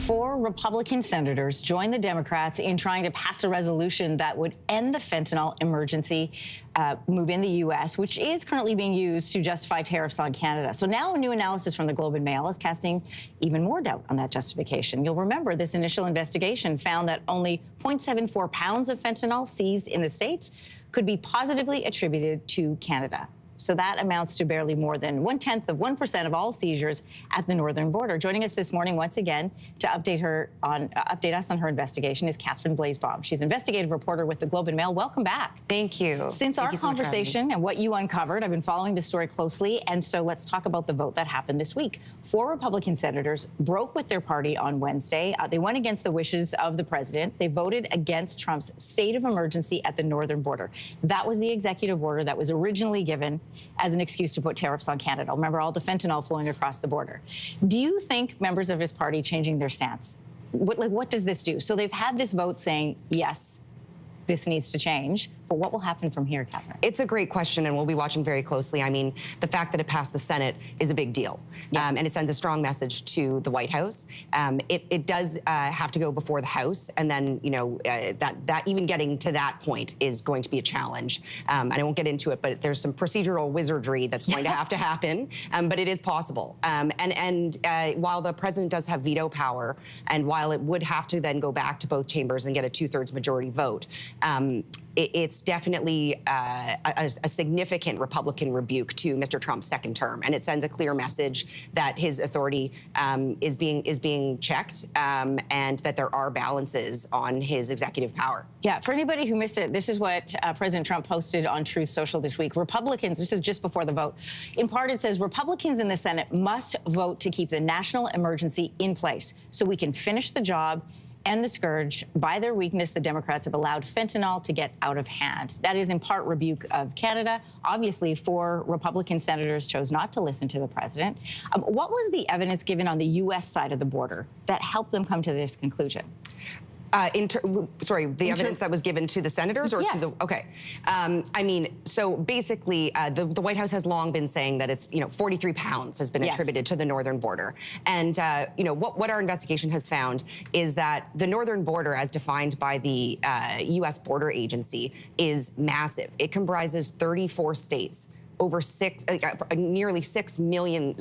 4 Republican senators joined the Democrats in trying to pass a resolution that would end the fentanyl emergency move in the U.S., which is currently being used to justify tariffs on Canada. So now a new analysis from the Globe and Mail is casting even more doubt on that justification. You'll remember this initial investigation found that only 0.74 pounds of fentanyl seized in the States could be positively attributed to Canada. So that amounts to barely more than 0.1% of all seizures at the northern border. Joining us this morning once again to update us on her investigation is Catherine Blaisbaum. She's investigative reporter with the Globe and Mail. Welcome back. Thank you. Since our conversation and what you uncovered, I've been following the story closely, and so let's talk about the vote that happened this week. 4 Republican senators broke with their party on Wednesday. They went against the wishes of the president. They voted against Trump's state of emergency at the northern border. That was the executive order that was originally given as an excuse to put tariffs on Canada. Remember all the fentanyl flowing across the border. Do you think members of his party changing their stance, what does this do? So they've had this vote saying, yes, this needs to change. But what will happen from here, Catherine? It's a great question, and we'll be watching very closely. I mean, the fact that it passed the Senate is a big deal, and it sends a strong message to the White House. It does have to go before the House, and then, you know, that even getting to that point is going to be a challenge. And I won't get into it, but there's some procedural wizardry that's going to have to happen, but it is possible. And while the president does have veto power, and while it would have to then go back to both chambers and get a 2/3 majority vote, it's definitely a significant Republican rebuke to Mr. Trump's second term, and it sends a clear message that his authority is being checked, and that there are balances on his executive power. Yeah, for anybody who missed it, this is what President Trump posted on Truth Social this week. Republicans, this is just before the vote. In part, it says Republicans in the Senate must vote to keep the national emergency in place so we can finish the job and the scourge. By their weakness, the Democrats have allowed fentanyl to get out of hand. That is in part rebuke of Canada. Obviously, 4 Republican senators chose not to listen to the president. What was the evidence given on the U.S. side of the border that helped them come to this conclusion? The evidence that was given to the senators, or to the, okay. I mean, so basically, the White House has long been saying that it's, 43 pounds has been attributed to the northern border. And, what our investigation has found is that the northern border, as defined by the U.S. Border Agency, is massive. It comprises 34 states, over nearly 6 million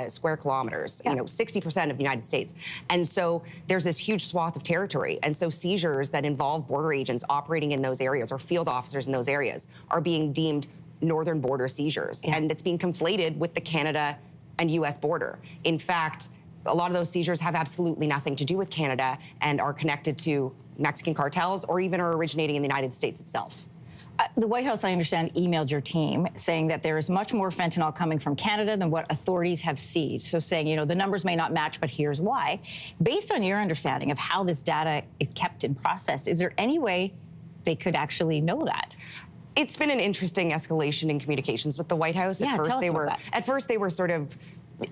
square kilometers, 60% of the United States. And so there's this huge swath of territory. And so seizures that involve border agents operating in those areas, or field officers in those areas, are being deemed northern border seizures. And it's being conflated with the Canada and U.S. border. In fact, a lot of those seizures have absolutely nothing to do with Canada and are connected to Mexican cartels, or even are originating in the United States itself. The White House, I understand, emailed your team saying that there is much more fentanyl coming from Canada than what authorities have seized. So saying, the numbers may not match, but here's why. Based on your understanding of how this data is kept and processed, is there any way they could actually know that? It's been an interesting escalation in communications with the White House. At first they were sort of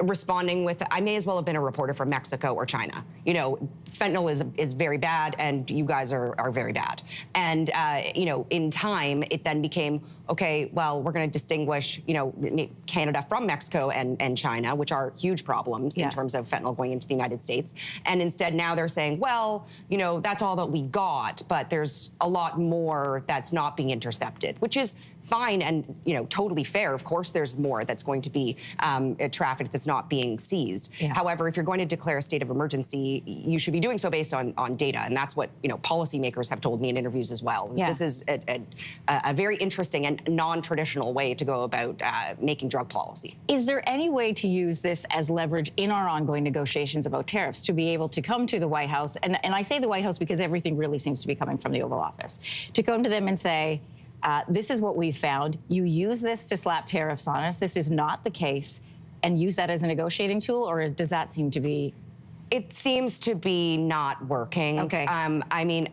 responding with, I may as well have been a reporter from Mexico or China. Fentanyl is very bad, and you guys are very bad. And, in time, it then became, okay, well, we're going to distinguish, Canada from Mexico and China, which are huge problems in terms of fentanyl going into the United States. And instead now they're saying, well, that's all that we got, but there's a lot more that's not being intercepted, which is fine and, totally fair. Of course, there's more that's going to be trafficked that's not being seized. However, if you're going to declare a state of emergency, you should be doing so based on data. And that's what, policymakers have told me in interviews as well. This is a very interesting and non-traditional way to go about making drug policy. Is there any way to use this as leverage in our ongoing negotiations about tariffs, to be able to come to the White House, and I say the White House because everything really seems to be coming from the Oval Office, to come to them and say, this is what we found. You use this to slap tariffs on us. This is not the case, and use that as a negotiating tool, or does that seem to be? It seems to be not working. Okay. I mean,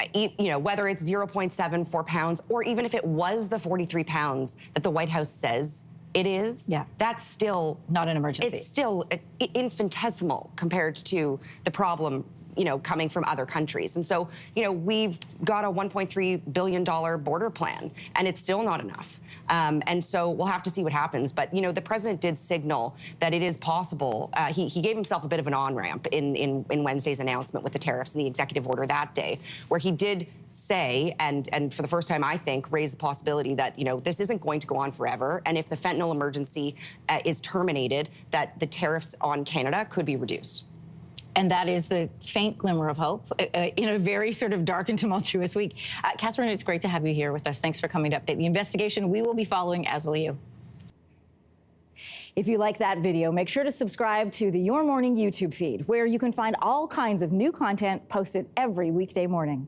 whether it's 0.74 pounds, or even if it was the 43 pounds that the White House says it is, that's still not an emergency. It's still infinitesimal compared to the problem coming from other countries. And so, we've got a $1.3 billion border plan, and it's still not enough. And so we'll have to see what happens. But, the president did signal that it is possible. He gave himself a bit of an on-ramp in Wednesday's announcement with the tariffs and the executive order that day, where he did say, and for the first time, I think, raise the possibility that, this isn't going to go on forever. And if the fentanyl emergency is terminated, that the tariffs on Canada could be reduced. And that is the faint glimmer of hope in a very sort of dark and tumultuous week. Catherine, it's great to have you here with us. Thanks for coming to update the investigation. We will be following, as will you. If you like that video, make sure to subscribe to the Your Morning YouTube feed, where you can find all kinds of new content posted every weekday morning.